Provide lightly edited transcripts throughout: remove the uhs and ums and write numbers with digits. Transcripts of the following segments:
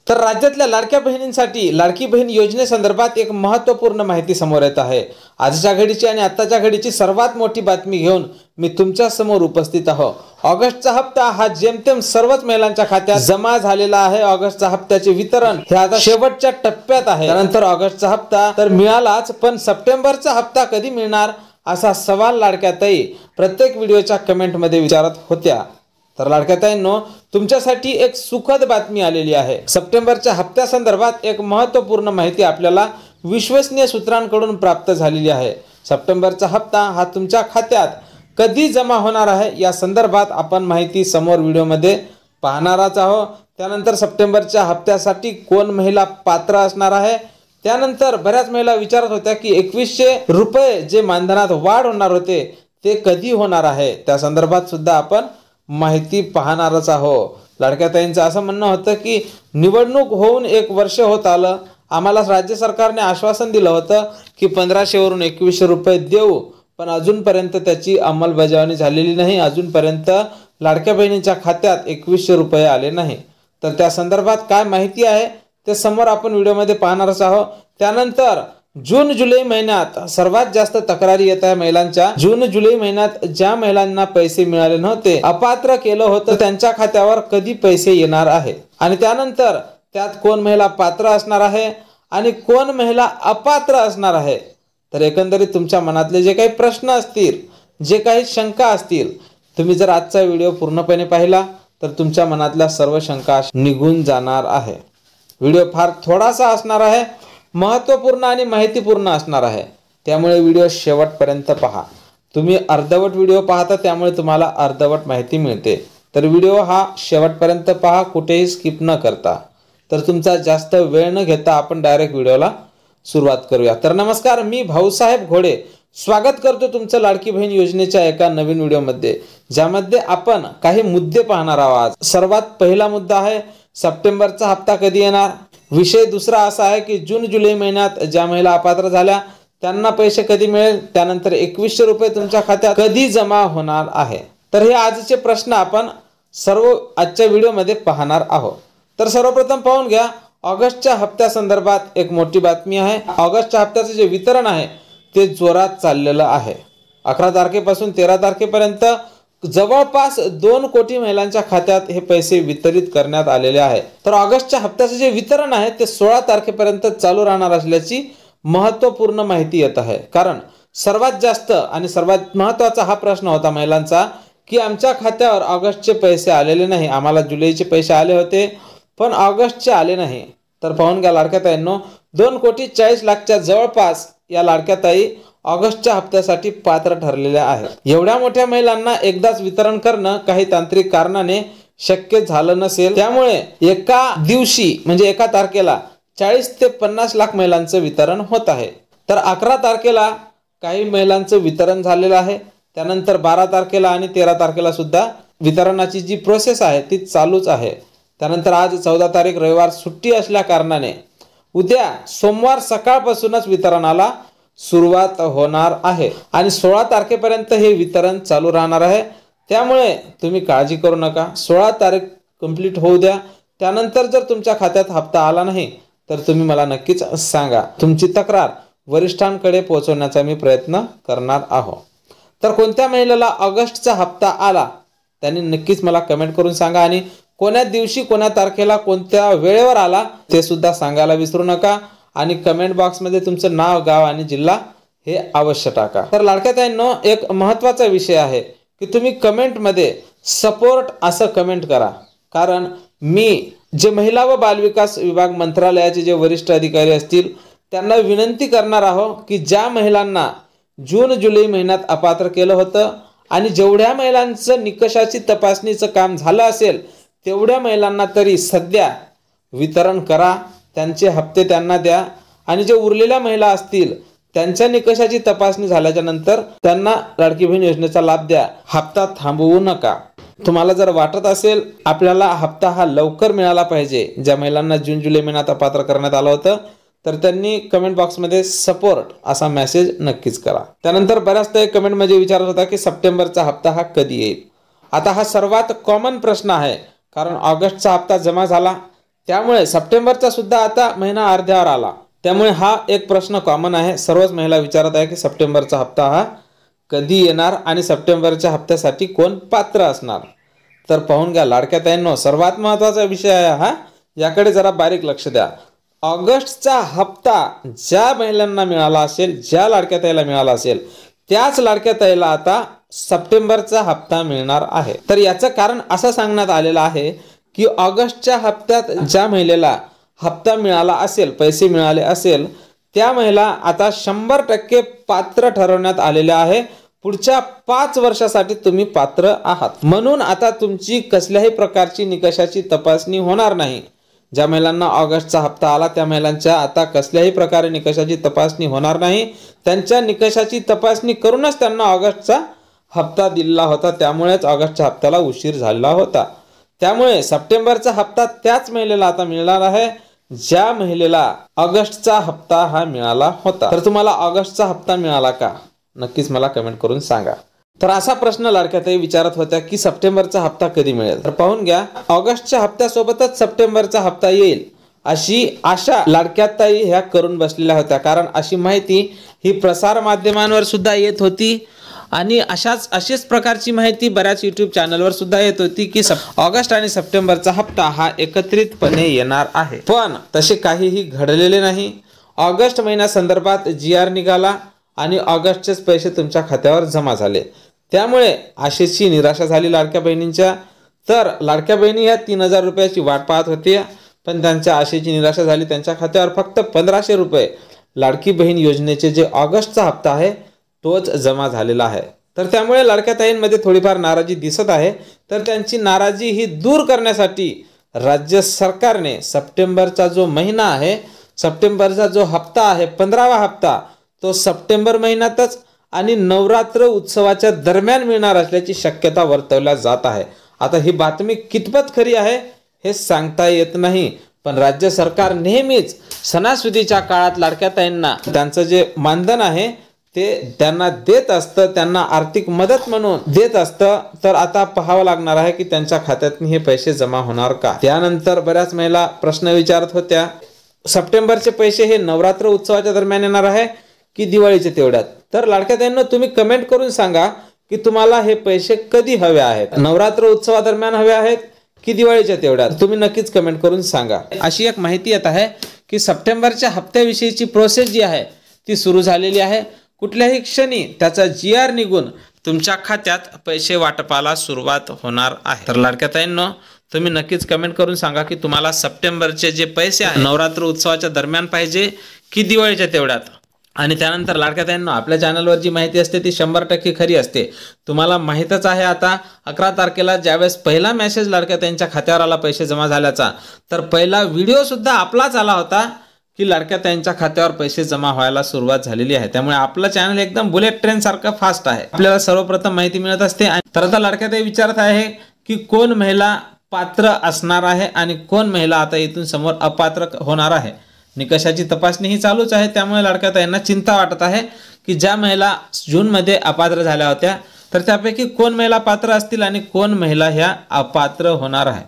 तर राज्यातल्या लाडक्या बहिणींसाठी लाडकी बहीण योजनेसंदर्भात एक महत्त्वपूर्ण माहिती समोर येत आहे। आजच्या घडीची आणि आत्ताच्या घडीची सर्वात मोठी बातमी घेऊन मी तुमच्या समोर उपस्थित आहो। ऑगस्टचा हप्ता हा जेमतेम सर्वच महिलांच्या खात्यात जमा झालेला आहे। ऑगस्टच्या हप्त्याचे वितरण हे आता शेवटच्या टप्प्यात आहे। त्यानंतर ऑगस्टचा हप्ता तर मिळालाच, पण सप्टेंबरचा हप्ता कधी मिळणार असा सवाल लाडक्या ताई प्रत्येक व्हिडिओच्या कमेंटमध्ये विचारत होत्या। तर लाडक्या ताईंनो, तुमच्यासाठी एक सुखद बातमी आलेली आहे। सप्टेंबरच्या हप्त्यासंदर्भात एक महत्त्वपूर्ण माहिती आपल्याला विश्वसनीय सूत्रांकडून प्राप्त झालेली आहे। सप्टेंबरचा हप्ता हा तुमच्या खात्यात कधी जमा होणार आहे या संदर्भात आपण माहिती समोर व्हिडिओमध्ये पाहणारच आहोत। त्यानंतर सप्टेंबरच्या हप्त्यासाठी कोण महिला पात्र असणार आहे, त्यानंतर बऱ्याच महिला विचारत होत्या की 2100 रुपये जे मानधनात वाढ होणार होते ते कधी होणार आहे, त्या संदर्भात सुद्धा आपण माहिती पाहणारच आहोत। लाडक्या ताईंचं असं म्हणणं होतं की निवडणूक होऊन 1 वर्ष होत आलं, आम्हाला राज्य सरकारने आश्वासन दिलं होतं की 1500 वरून 2100 रुपये देऊ, पण अजूनपर्यंत त्याची अंमलबजावणी झालेली नाही। अजूनपर्यंत लाडक्या बहिणींच्या खात्यात 2100 रुपये आले नाही। तर त्या संदर्भात काय माहिती आहे ते समोर आपण व्हिडिओमध्ये पाहणारच आहोत। त्यानंतर जून जुलै महिन्यात सर्वात जास्त तक्रारी येत आहे महिलांच्या। जून जुलै महिन्यात ज्या महिलांना पैसे मिळाले नव्हते, अपात्र केलं होतं, त्यांच्या खात्यावर कधी पैसे येणार आहे आणि त्यानंतर त्यात कोण महिला पात्र असणार आहे आणि कोण महिला अपात्र असणार आहे। तर एकंदरीत तुमच्या मनातले जे काही प्रश्न असतील, जे काही शंका असतील, तुम्ही जर आजचा व्हिडिओ पूर्णपणे पाहिला तर तुमच्या मनातल्या सर्व शंका निघून जाणार आहे। व्हिडिओ फार थोडासा असणार आहे, महत्त्वपूर्ण आणि माहितीपूर्ण असणार आहे, त्यामुळे व्हिडिओ शेवटपर्यंत पहा। तुम्ही अर्धवट व्हिडिओ पाहता त्यामुळे तुम्हाला अर्धवट माहिती मिळते। तर व्हिडिओ हा शेवटपर्यंत पहा, कुठेही स्किप न करता। तर तुमचा जास्त वेळ न घेता आपण डायरेक्ट व्हिडिओला सुरुवात करूया। तर नमस्कार, मी भाऊसाहेब घोडे स्वागत करतो तुमचं लाडकी बहीण योजनेच्या एका नवीन व्हिडिओमध्ये, ज्यामध्ये आपण काही मुद्दे पाहणार आहोत। सर्वात पहिला मुद्दा आहे सप्टेंबरचा हप्ता कधी येणार। विषय दुसरा असा आहे की जून जुलै महिन्यात ज्या महिला अपात्र झाल्या त्यांना पैसे कधी मिळेल, त्यानंतर 2100 रुपये तुमच्या खात्यात कधी जमा होणार आहे। तर हे आजचे प्रश्न आपण सर्व आजच्या व्हिडिओमध्ये पाहणार आहोत। तर सर्वप्रथम पाहून घ्या, ऑगस्टच्या हप्त्यासंदर्भात एक मोठी बातमी आहे। ऑगस्टच्या हप्त्याचे जे वितरण आहे ते जोरात चाललेलं आहे। 11 तारखेपासून 13 तारखेपर्यंत जवळपास 2 कोटी महिलांच्या खात्यात हे पैसे वितरित करण्यात आलेले आहे। तर ऑगस्टच्या हप्त्याचे जे वितरण आहे ते 16 तारखेपर्यंत चालू राहणार असल्याची महत्त्वपूर्ण माहिती येत आहे। कारण सर्वात जास्त आणि सर्वात महत्त्वाचा हा प्रश्न होता महिलांचा की आमच्या खात्यावर ऑगस्टचे पैसे आलेले नाही, आम्हाला जुलैचे पैसे आले होते पण ऑगस्टचे आले नाही। तर पाहून घ्या लाडक्या ताईंनो, 2,40,00,000च्या जवळपास या लाडक्या ताई ऑगस्टच्या हप्त्यासाठी पात्र ठरलेल्या आहेत। एवढ्या मोठ्या महिलांना एकदाच वितरण करणं काही तांत्रिक कारणाने शक्य झालं नसेल, त्यामुळे एका दिवशी म्हणजे एका तारखेला 40 ते 50 लाख महिलांचं वितरण होत आहे। तर 11 तारखेला काही महिलांचं वितरण झालेलं आहे, त्यानंतर 12 तारखेला आणि 13 तारखेला सुद्धा वितरणाची जी प्रोसेस आहे ती चालूच आहे। त्यानंतर आज 14 तारीख रविवार सुट्टी असल्या कारणाने उद्या सोमवार सकाळपासूनच वितरणाला सुरुवात होणार आहे आणि 16 तारखेपर्यंत हे वितरण चालू राहणार आहे। त्यामुळे तुम्ही काळजी करू नका, 16 तारीख कंप्लीट होऊ द्या। त्यानंतर जर तुमच्या खात्यात हप्ता आला नाही तर तुम्ही मला नक्कीच सांगा, तुमची तक्रार वरिष्ठांकडे पोहोचवण्याचा मी प्रयत्न करणार आहोत। तर कोणत्या महिलेला ऑगस्टचा हप्ता आला त्यांनी नक्कीच मला कमेंट करून सांगा आणि कोण्या दिवशी कोण्या तारखेला कोणत्या वेळेवर आला ते सुद्धा सांगायला विसरू नका आणि कमेंट बॉक्समध्ये तुमचं नाव, गाव आणि जिल्हा हे अवश्य टाका। तर लाडक्या ताईंनो, एक महत्त्वाचा विषय आहे की तुम्ही कमेंटमध्ये सपोर्ट असं कमेंट करा, कारण मी जे महिला व बालविकास विभाग मंत्रालयाचे जे वरिष्ठ अधिकारी असतील त्यांना विनंती करणार आहोत की ज्या महिलांना जून जुलै महिन्यात अपात्र केलं होतं आणि जेवढ्या महिलांचं निकषाची तपासणीचं काम झालं असेल तेवढ्या महिलांना तरी सध्या वितरण करा, त्यांचे हप्ते त्यांना द्या आणि जे उरलेल्या महिला असतील त्यांच्या निकषाची तपासणी झाल्याच्या नंतर त्यांना लाडकी बहीण योजनेचा लाभ द्या, हप्ता थांबवू नका। तुम्हाला जर वाटत असेल आपल्याला हप्ता हा लवकर मिळाला पाहिजे, ज्या महिलांना जून जुलै महिन्यात अपात्र करण्यात आलं होतं, तर त्यांनी कमेंट बॉक्समध्ये सपोर्ट असा मेसेज नक्कीच करा। त्यानंतर बऱ्याचदा एक कमेंटमध्ये विचारत होता की सप्टेंबरचा हप्ता हा कधी येईल। आता हा सर्वात कॉमन प्रश्न आहे, कारण ऑगस्टचा हप्ता जमा झाला, त्यामुळे सप्टेंबरचा सुद्धा आता महिना अर्ध्यावर आला। त्यामुळे हा एक प्रश्न कॉमन आहे, सर्वच महिला विचारत आहे की सप्टेंबरचा हप्ता हा कधी येणार आणि सप्टेंबरच्या हप्त्यासाठी कोण पात्र असणार। तर पाहून घ्या लाडक्या ताईंनो, सर्वात महत्त्वाचा विषय आहे हा, याकडे जरा बारीक लक्ष द्या। ऑगस्टचा हप्ता ज्या महिलांना मिळाला असेल, ज्या लाडक्या ताईला मिळाला असेल, त्याच लाडक्या ताईला आता सप्टेंबरचा हप्ता मिळणार आहे। तर याचं कारण असं सांगण्यात आलेलं आहे की ऑगस्टच्या हप्त्यात ज्या महिलेला हप्ता मिळाला असेल, पैसे मिळाले असेल, त्या महिला आता 100% पात्र ठरवण्यात आलेल्या आहे। पुढच्या 5 वर्षासाठी तुम्ही पात्र आहात, म्हणून आता तुमची कसल्याही प्रकारची निकषाची तपासणी होणार नाही। ज्या महिलांना ऑगस्टचा हप्ता आला त्या महिलांच्या आता कसल्याही प्रकारे निकषाची तपासणी होणार नाही। त्यांच्या निकषाची तपासणी करूनच त्यांना ऑगस्टचा हप्ता दिला होता, त्यामुळेच ऑगस्टच्या हप्त्याला उशीर झाला होता। त्यामुळे सप्टेंबरचा हप्ता त्याच महिलेला आता मिळणार आहे ज्या महिलेला ऑगस्टचा हप्ता हा मिळाला होता। तर तुम्हाला ऑगस्टचा हप्ता मिळाला का? नक्कीच मला कमेंट करून सांगा। तर असा प्रश्न लाडक्या ताई विचारत होत्या की सप्टेंबरचा हप्ता कधी मिळेल। तर पाहून घ्या, ऑगस्टच्या हप्त्यासोबतच सप्टेंबरचा हप्ता येईल अशी आशा लाडक्या ताई ह्या करून बसलेल्या होत्या, कारण अशी माहिती ही प्रसार माध्यमांवर सुद्धा येत होती आणि अशीच प्रकारची माहिती बऱ्याच YouTube चॅनलवर सुद्धा येत होती की ऑगस्ट आणि सप्टेंबरचा हप्ता हा एकत्रितपणे येणार आहे। पण तसे काहीही घडलेले नाही। ऑगस्ट महिन्यासंदर्भात GR निघाला आणि ऑगस्टचेच पैसे तुमच्या खात्यावर जमा झाले, त्यामुळे आशेची निराशा झाली लाडक्या बहिणींच्या। तर लाडक्या बहिणी ह्या 3000 रुपयाची वाट पाहत होत्या, पण त्यांच्या आशेची निराशा झाली। त्यांच्या खात्यावर फक्त 1500 रुपये लाडकी बहीण योजनेचे जे ऑगस्टचा हप्ता आहे तोच जमा झालेला आहे। तर त्यामुळे लाडक्या ताईंमध्ये थोडीफार नाराजी दिसत आहे। तर त्यांची नाराजी ही दूर करण्यासाठी राज्य सरकारने सप्टेंबरचा जो महिना आहे, सप्टेंबरचा जो हप्ता आहे 15वा हप्ता, तो सप्टेंबर महिन्यातच आणि नवरात्र उत्सवाच्या दरम्यान मिळणार असल्याची शक्यता वर्तवल्या जात आहे। आता ही बातमी कितपत खरी आहे हे सांगता येत नाही, पण राज्य सरकार नेहमीच सणासुदीच्या काळात लाडक्या ताईंना त्यांचं जे मानधन आहे ते त्यांना देत असतं, त्यांना आर्थिक मदत म्हणून देत असतं। तर आता पाहावं लागणार आहे की त्यांच्या खात्यात हे पैसे जमा होणार का। त्यानंतर बऱ्याच महिला प्रश्न विचारत होत्या, सप्टेंबरचे पैसे हे नवरात्र उत्सवाच्या दरम्यान येणार आहे की दिवाळीचे तेवढ्यात। तर लाडक्या ताईंनो, तुम्ही कमेंट करून सांगा की तुम्हाला हे पैसे कधी हवे आहेत, नवरात्र उत्सवादरम्यान हवे आहेत की दिवाळीच्या तेवढ्यात। तुम्ही नक्कीच कमेंट करून सांगा। अशी एक माहिती येत आहे की सप्टेंबरच्या हप्त्याविषयीची प्रोसेस जी आहे ती सुरू झालेली आहे। कुठल्याही क्षणी त्याचा GR निघून तुमच्या खात्यात पैसे वाटपाला सुरुवात होणार आहे। तर लाडक्या ताईंनो, तुम्ही नक्कीच कमेंट करून सांगा की तुम्हाला सप्टेंबरचे जे पैसे आहे नवरात्र उत्सवाच्या दरम्यान पाहिजे की दिवाळीच्या तेवढ्यात। आणि त्यानंतर लाडक्या ताईंनो, आपल्या चॅनलवर जी माहिती असते ती 100% खरी असते। तुम्हाला माहीतच आहे आता 11 तारखेला ज्यावेळेस पहिला मेसेज लाडक्या ताईंच्या खात्यावर आला पैसे जमा झाल्याचा, तर पहिला व्हिडिओ सुद्धा आपलाच आला होता की लाडक्या ताईंच्या खात्यावर पैसे जमा व्हायला सुरुवात झालेली आहे। त्यामुळे आपलं चॅनल एकदम बुलेट ट्रेन सारखं फास्ट आहे, आपल्याला सर्वप्रथम माहिती मिळत असते। तर आता लाडक्या ताई विचारत आहे की कोण महिला पात्र असणार आहे आणि कोण महिला आता इथून समोर अपात्र होणार आहे। निकषाची तपासणी ही चालूच आहे, त्यामुळे लाडक्या ताईंना चिंता वाटत आहे की ज्या महिला जूनमध्ये अपात्र झाल्या होत्या तर त्यापैकी कोण महिला पात्र असतील आणि कोण महिला ह्या अपात्र होणार आहे।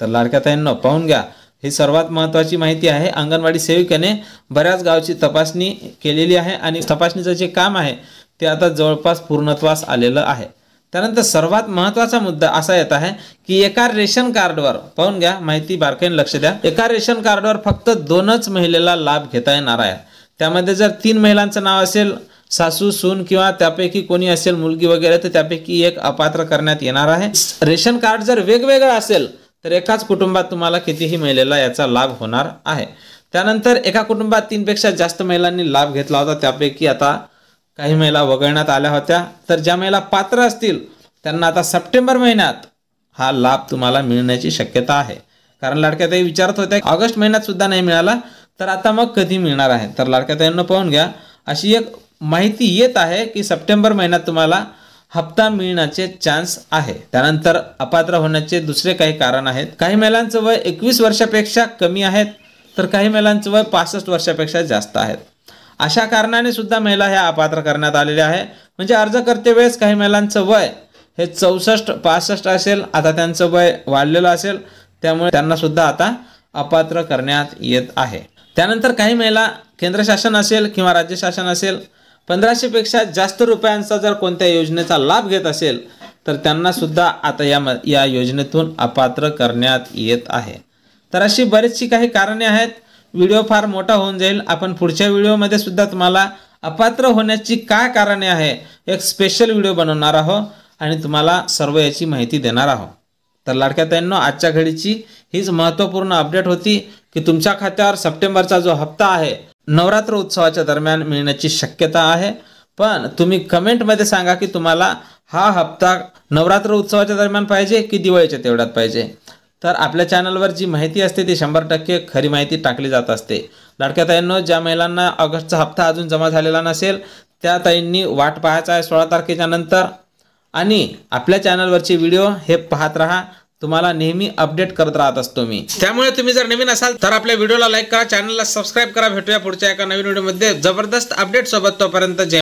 तर लाडक्या ताईंनो, पाहून घ्या, ही सर्वात महत्त्वाची माहिती आहे। अंगणवाडी सेविकेने बऱ्याच गावची तपासणी केलेली आहे आणि तपासणीचं जे काम आहे ते आता जवळपास पूर्णत्वास आलेलं आहे। त्यानंतर सर्वात महत्त्वाचा मुद्दा असा येत आहे की एका रेशन कार्डवर, पाहून घ्या, माहिती बारकाईने लक्ष द्या, एका रेशन कार्डवर फक्त 2च महिलेला लाभ घेता येणार आहे। त्यामध्ये जर 3 महिलांचं नाव असेल, सासू, सून किंवा त्यापैकी कोणी असेल, मुलगी वगैरे, तर त्यापैकी एक अपात्र करण्यात येणार आहे। रेशन कार्ड जर वेगवेगळं असेल तर एकाच कुटुंबात तुम्हाला कितीही महिलेला याचा लाभ होणार आहे। त्यानंतर एका कुटुंबात 3 पेक्षा जास्त महिलांनी लाभ घेतला होता, त्यापैकी आता काही महिला वगळण्यात आल्या होत्या। तर ज्या महिला पात्र असतील त्यांना आता सप्टेंबर महिन्यात हा लाभ तुम्हाला मिळण्याची शक्यता आहे। कारण लाडक्या ताई विचारत होत्या ऑगस्ट महिन्यात सुद्धा नाही मिळाला तर आता मग कधी मिळणार आहे। तर लाडक्या ताईंना पाहून घ्या, अशी एक माहिती येत आहे की सप्टेंबर महिन्यात तुम्हाला हप्ता मिळण्याचे चान्स आहे। त्यानंतर अपात्र होण्याचे दुसरे काही कारण आहेत। काही महिलांचं वय 21 वर्षापेक्षा कमी आहेत, तर काही महिलांचं वय 65 वर्षापेक्षा जास्त आहेत। अशा कारणाने सुद्धा महिला ह्या अपात्र करण्यात आलेल्या आहे। म्हणजे अर्ज करते वेळेस काही महिलांचं वय हे 64-65 असेल, आता त्यांचं वय वाढलेलं असेल, त्यामुळे त्यांना सुद्धा आता अपात्र करण्यात येत आहे। त्यानंतर काही महिला केंद्र शासन असेल किंवा राज्य शासन असेल 1500 पेक्षा जास्त रुपयांचा जर कोणत्या योजनेचा लाभ घेत असेल तर त्यांना सुद्धा आता या योजनेतून अपात्र करण्यात येत आहे। तर अशी बरीचशी काही कारणे आहेत। व्हिडिओ फार मोठा होऊन जाईल। आपण पुढच्या व्हिडिओमध्ये सुद्धा तुम्हाला अपात्र होण्याची काय कारणे आहे एक स्पेशल व्हिडिओ बनवणार आहोत आणि तुम्हाला सर्व याची माहिती देणार आहोत। तर लाडक्या ताईंनो, आजच्या घडीची हीच महत्त्वपूर्ण अपडेट होती की तुमच्या खात्यावर सप्टेंबरचा जो हप्ता आहे नवरात्र उत्सवाच्या दरम्यान मिळण्याची शक्यता आहे। पण तुम्ही कमेंटमध्ये सांगा की तुम्हाला हा हप्ता नवरात्र उत्सवाच्या दरम्यान पाहिजे की दिवाळीच्या तेवढ्यात पाहिजे। तर आपल्या चॅनलवर जी माहिती असते ती 100% खरी माहिती टाकली जात असते। लाडक्या ताईंनो, ज्या महिलांना ऑगस्टचा हप्ता अजून जमा झालेला नसेल त्या ताईंनी वाट पाहायचा आहे 16 तारखेच्या नंतर आणि आपल्या चॅनलवरचे व्हिडिओ हे पाहत राहा। तुम्हाला नेहमी अपडेट करत राहत असतो मी। त्यामुळे तुम्ही जर नवीन असाल तर आपल्या व्हिडिओला लाईक करा, चॅनलला सबस्क्राइब करा। भेटूया पुढच्या एका नवीन व्हिडिओमध्ये जबरदस्त अपडेट सोबत। तोपर्यंत जय